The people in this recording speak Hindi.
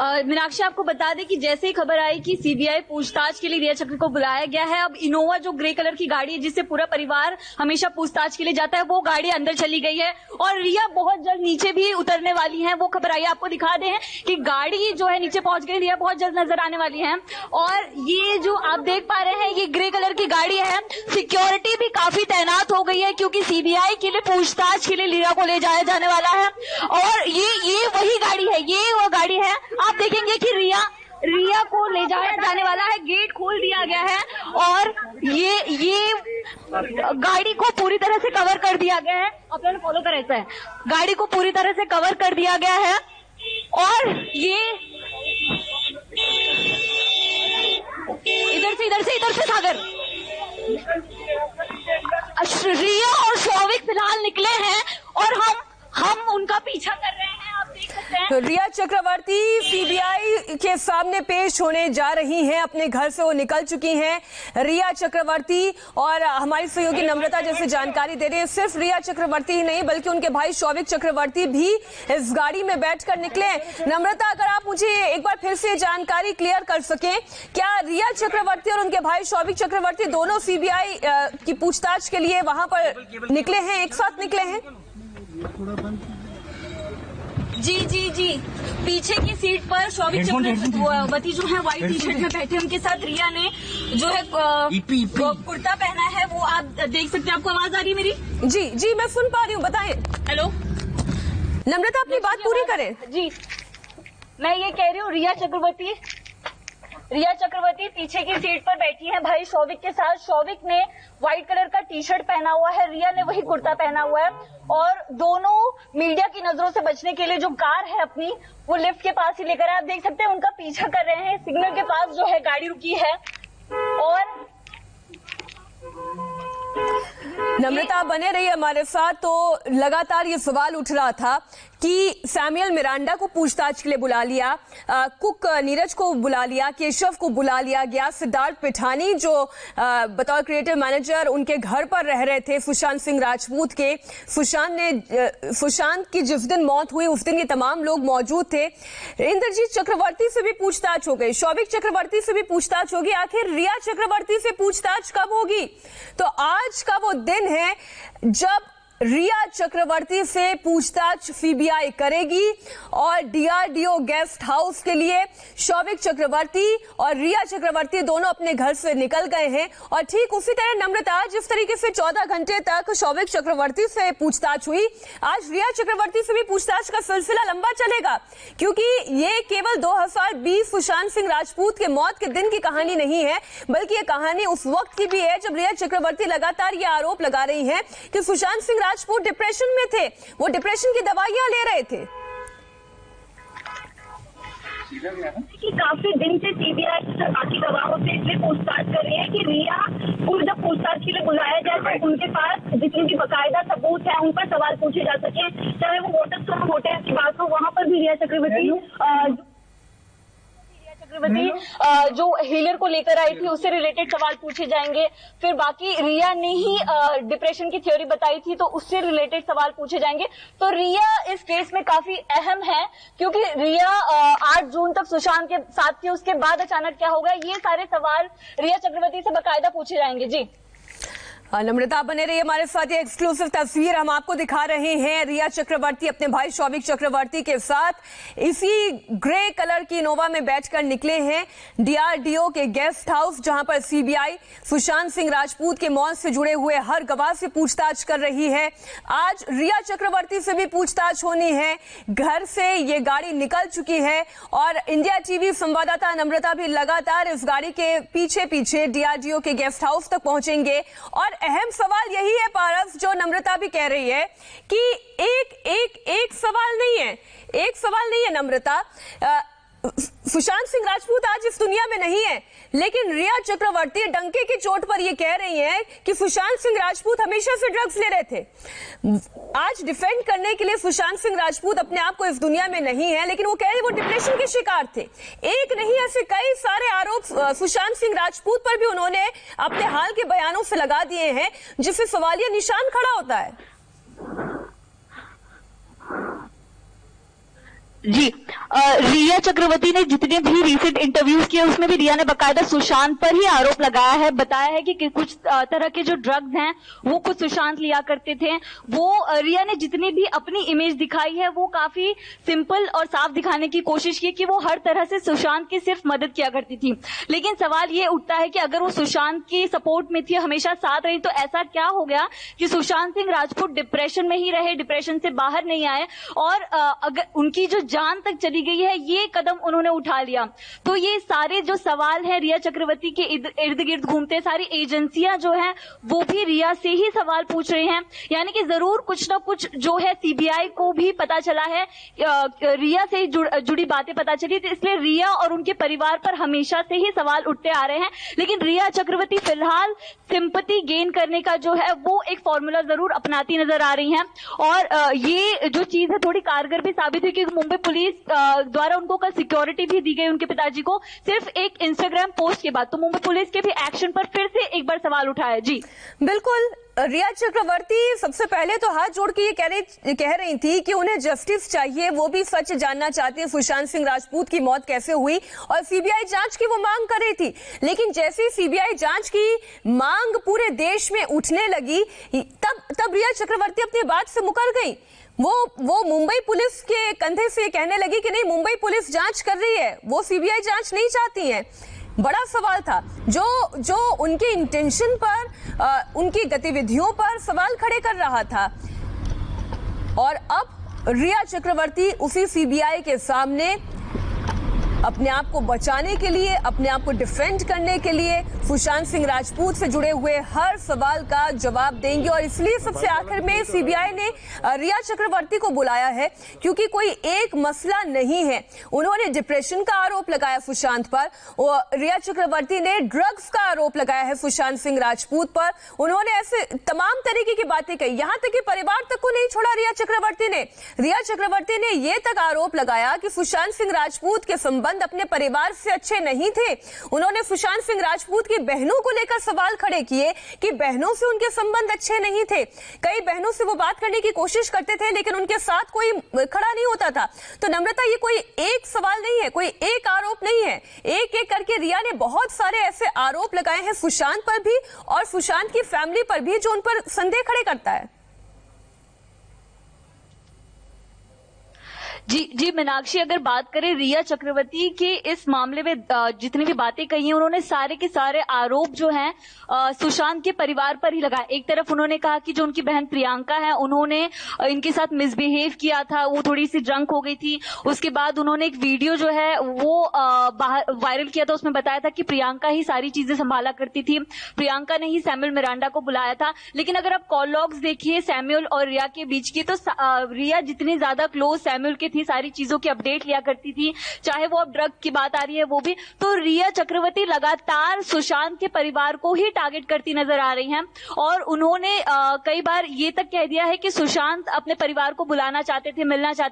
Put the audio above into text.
मीनाक्षी, आपको बता दें कि जैसे ही खबर आई कि सीबीआई पूछताछ के लिए रिया चक्र को बुलाया गया है, अब इनोवा जो ग्रे कलर की गाड़ी है जिससे पूरा परिवार हमेशा पूछताछ के लिए जाता है, वो गाड़ी अंदर चली गई है और रिया बहुत जल्द नीचे भी उतरने वाली है। वो खबर आई, आपको दिखा दें कि गाड़ी जो है नीचे पहुंच गई, रिया बहुत जल्द नजर आने वाली है। और ये जो आप देख पा रहे हैं, ये ग्रे कलर की गाड़ी है। सिक्योरिटी भी काफी तैनात हो गई है क्योंकि सीबीआई के लिए पूछताछ के लिए रिया को ले जाया जाने वाला है। और ये वही गाड़ी है, ये वो गाड़ी है। आप देखेंगे कि रिया को ले जाया जाने वाला है। गेट खोल दिया गया है और ये गाड़ी को पूरी तरह से कवर कर दिया गया है। अपने फॉलो कर, ऐसा है, गाड़ी को पूरी तरह से कवर कर दिया गया है। और ये इधर से सागर, रिया और शौविक फिलहाल निकले हैं और हम उनका पीछा कर रहे हैं। आप देख सकते हैं तो रिया चक्रवर्ती सीबीआई के सामने पेश होने जा रही हैं। अपने घर से वो निकल चुकी हैं रिया चक्रवर्ती। और हमारी सहयोगी नम्रता जैसे जानकारी दे रही है, सिर्फ रिया चक्रवर्ती ही नहीं बल्कि उनके भाई शौविक चक्रवर्ती भी इस गाड़ी में बैठकर निकले। नम्रता, अगर आप मुझे एक बार फिर से जानकारी क्लियर कर सकें, क्या रिया चक्रवर्ती और उनके भाई शौविक चक्रवर्ती दोनों सीबीआई की पूछताछ के लिए वहां पर निकले हैं, एक साथ निकले हैं? जी, पीछे की सीट पर शौविक चक्रवर्ती जो है व्हाइट टी शर्ट में बैठे, उनके साथ रिया ने जो है कुर्ता पहना है। वो आप देख सकते हैं। आपको आवाज आ रही है मेरी? जी, मैं सुन पा रही हूँ, बताएं। हेलो नम्रता, अपनी बात पूरी करें। जी, मैं ये कह रही हूँ, रिया चक्रवर्ती पीछे की सीट पर बैठी है भाई शौविक के साथ। शौविक ने व्हाइट कलर का टी शर्ट पहना हुआ है, रिया ने वही कुर्ता पहना हुआ है। और दोनों मीडिया की नजरों से बचने के लिए जो कार है अपनी, वो लिफ्ट के पास ही लेकर, आप देख सकते हैं, उनका पीछा कर रहे हैं। सिग्नल के पास जो है गाड़ी रुकी है। और नम्रता, बने रही हमारे साथ। तो लगातार ये सवाल उठ रहा था कि सैमुअल मिरांडा को पूछताछ के लिए बुला लिया, कुक नीरज को बुला लिया, केशव को बुला लिया गया, सिद्धार्थ पिठानी जो बतौर क्रिएटिव मैनेजर उनके घर पर रह रहे थे सुशांत सिंह राजपूत के, सुशांत की जिस दिन मौत हुई उस दिन ये तमाम लोग मौजूद थे। इंद्रजीत चक्रवर्ती से भी पूछताछ हो गई, शौविक चक्रवर्ती से भी पूछताछ होगी। आखिर रिया चक्रवर्ती से पूछताछ कब होगी? तो आज का वो दिन है जब रिया चक्रवर्ती से पूछताछ सीबीआई करेगी और डीआरडीओ गेस्ट हाउस के लिए शौविक चक्रवर्ती और रिया चक्रवर्ती दोनों अपने घर से निकल गए हैं। और ठीक उसी तरह नम्रता, जिस तरीके से 14 घंटे तक शौविक चक्रवर्ती से पूछताछ हुई, आज रिया चक्रवर्ती से भी पूछताछ का सिलसिला लंबा चलेगा, क्योंकि ये केवल 2020 सुशांत सिंह राजपूत के मौत के दिन की कहानी नहीं है, बल्कि ये कहानी उस वक्त की भी है जब रिया चक्रवर्ती लगातार ये आरोप लगा रही हैं कि सुशांत सिंह राजपूत डिप्रेशन में थे, वो डिप्रेशन की दवाइयां ले रहे थे। कि काफी दिन से सीबीआई बाकी गवाहों से इसलिए पूछताछ कर रही है कि रिया को जब पूछताछ के लिए बुलाया जाए तो उनके पास जितने भी बाकायदा सबूत है उन पर सवाल पूछे जा सके। चाहे वो होटल की बात हो, वहां पर भी रिया चक्रवर्ती जो हीलर को लेकर आई थी उससे रिलेटेड सवाल पूछे जाएंगे। फिर बाकी रिया ने ही डिप्रेशन की थ्योरी बताई थी तो उससे रिलेटेड सवाल पूछे जाएंगे। तो रिया इस केस में काफी अहम है, क्योंकि रिया 8 जून तक सुशांत के साथ थी, उसके बाद अचानक क्या होगा, ये सारे सवाल रिया चक्रवर्ती से बाकायदा पूछे जाएंगे। जी नम्रता, बने रही हमारे साथ। ये एक्सक्लूसिव तस्वीर हम आपको दिखा रहे हैं, रिया चक्रवर्ती अपने भाई शौविक चक्रवर्ती के साथ इसी ग्रे कलर की इनोवा में बैठकर निकले हैं डीआरडीओ के गेस्ट हाउस, जहां पर सीबीआई सुशांत सिंह राजपूत के मौत से जुड़े हुए हर गवाह से पूछताछ कर रही है। आज रिया चक्रवर्ती से भी पूछताछ होनी है। घर से ये गाड़ी निकल चुकी है और इंडिया टीवी संवाददाता नम्रता भी लगातार इस गाड़ी के पीछे पीछे डीआरडीओ के गेस्ट हाउस तक पहुंचेंगे। और अहम सवाल यही है पारस, जो नम्रता भी कह रही है कि एक सवाल नहीं है नम्रता। सुशांत सिंह राजपूत आज इस दुनिया में नहीं है, लेकिन रिया चक्रवर्ती डंके की चोट पर यह कह रही हैं कि सुशांत सिंह राजपूत हमेशा से ड्रग्स ले रहे थे। आज डिफेंड करने के लिए सुशांत सिंह राजपूत अपने आप को इस दुनिया में नहीं है, लेकिन वो कह रहे वो डिप्रेशन के शिकार थे। एक नहीं, ऐसे कई सारे आरोप सुशांत सिंह राजपूत पर भी उन्होंने अपने हाल के बयानों से लगा दिए हैं, जिससे सवालिया निशान खड़ा होता है। जी, रिया चक्रवर्ती ने जितने भी रिसेंट इंटरव्यूज किए उसमें भी रिया ने बकायदा सुशांत पर ही आरोप लगाया है, बताया है कि कुछ तरह के जो ड्रग्स हैं वो कुछ सुशांत लिया करते थे। वो रिया ने जितनी भी अपनी इमेज दिखाई है वो काफी सिंपल और साफ दिखाने की कोशिश की कि वो हर तरह से सुशांत की सिर्फ मदद किया करती थी। लेकिन सवाल ये उठता है कि अगर वो सुशांत की सपोर्ट में थी, हमेशा साथ रही, तो ऐसा क्या हो गया कि सुशांत सिंह राजपूत डिप्रेशन में ही रहे, डिप्रेशन से बाहर नहीं आए और अगर उनकी जो जान तक चली गई है, ये कदम उन्होंने उठा लिया। तो ये सारे जो सवाल है रिया चक्रवर्ती के इर्द गिर्द घूमते, सारी एजेंसियां जो हैं वो भी रिया से ही सवाल पूछ रहे हैं। यानी कि जरूर कुछ ना कुछ जो है सीबीआई को भी पता चला है, रिया से जुड़ी बातें पता चली, तो इसलिए रिया और उनके परिवार पर हमेशा से ही सवाल उठते आ रहे हैं। लेकिन रिया चक्रवर्ती फिलहाल सिंपैथी गेन करने का जो है वो एक फॉर्मूला जरूर अपनाती नजर आ रही हैं और ये जो चीज है थोड़ी कारगर भी साबित हुई कि मुंबई पुलिस द्वारा उनको कल सिक्योरिटी भी दी गई उनके पिताजी को, सिर्फ एक इंस्टाग्राम पोस्ट के बाद। तो मुंबई पुलिस के भी एक्शन पर फिर से एक बार सवाल उठा है। जी बिल्कुल, रिया चक्रवर्ती सबसे पहले तो हाथ जोड़ के ये कह रही थी कि उन्हें जस्टिस चाहिए, वो भी सच जानना चाहती है सुशांत सिंह राजपूत की मौत कैसे हुई और सीबीआई जांच की वो मांग कर रही थी। लेकिन जैसे ही सीबीआई जांच की मांग पूरे देश में उठने लगी, तब रिया चक्रवर्ती अपनी बात से मुकर गई। वो मुंबई पुलिस के कंधे से कहने लगी कि नहीं, मुंबई पुलिस जांच कर रही है, वो सीबीआई जांच नहीं चाहती है। बड़ा सवाल था जो उनके इंटेंशन पर, उनकी गतिविधियों पर सवाल खड़े कर रहा था। और अब रिया चक्रवर्ती उसी सीबीआई के सामने अपने आप को बचाने के लिए, अपने आप को डिफेंड करने के लिए सुशांत सिंह राजपूत से जुड़े हुए हर सवाल का जवाब देंगे। और इसलिए सबसे आखिर में सीबीआई ने रिया चक्रवर्ती को बुलाया है, क्योंकि कोई एक मसला नहीं है। उन्होंने डिप्रेशन का आरोप लगाया सुशांत पर, और रिया चक्रवर्ती ने ड्रग्स का आरोप लगाया है सुशांत सिंह राजपूत पर। उन्होंने ऐसे तमाम तरीके की बातें कही, यहां तक कि परिवार तक को नहीं छोड़ा रिया चक्रवर्ती ने। रिया चक्रवर्ती ने यह तक आरोप लगाया कि सुशांत सिंह राजपूत के संबंध अपने परिवार से अच्छे नहीं थे। उन्होंने सुशांत सिंह राजपूत की बहनों को लेकर सवाल खड़े किए कि बहनों से उनके संबंध अच्छे नहीं थे। कई बहनों से वो बात करने की कोशिश करते थे, लेकिन उनके साथ कोई खड़ा नहीं होता था। तो नम्रता, ये कोई एक सवाल नहीं है, कोई एक आरोप नहीं है। एक एक करके रिया ने बहुत सारे ऐसे आरोप लगाए हैं सुशांत पर भी और सुशांत की फैमिली पर भी, जो उन पर संदेह खड़े करता है। जी मीनाक्षी, अगर बात करें रिया चक्रवर्ती के इस मामले में जितनी भी बातें कही हैं, उन्होंने सारे के सारे आरोप जो हैं सुशांत के परिवार पर ही लगाए। एक तरफ उन्होंने कहा कि जो उनकी बहन प्रियंका है, उन्होंने इनके साथ मिसबिहेव किया था, वो थोड़ी सी ड्रंक हो गई थी। उसके बाद उन्होंने एक वीडियो जो है वो बाहर वायरल किया था, उसमें बताया था कि प्रियंका ही सारी चीजें संभाला करती थी, प्रियंका ने ही सैमुअल मिरांडा को बुलाया था। लेकिन अगर आप कॉल लॉग्स देखिए सैमुअल और रिया के बीच की, तो रिया जितनी ज्यादा क्लोज सैमुअल के थी, सारी चीजों की अपडेट लिया करती थी, चाहे वो अब ड्रग की बात आ रही है वो भी। तो रिया चक्रवर्ती लगातार सुशांत के परिवार को ही टारगेट करती नजर आ रही हैं और उन्होंने कई बार ये तक कह दिया है कि सुशांत अपने परिवार को बुलाना चाहते थे, मिलना चाहते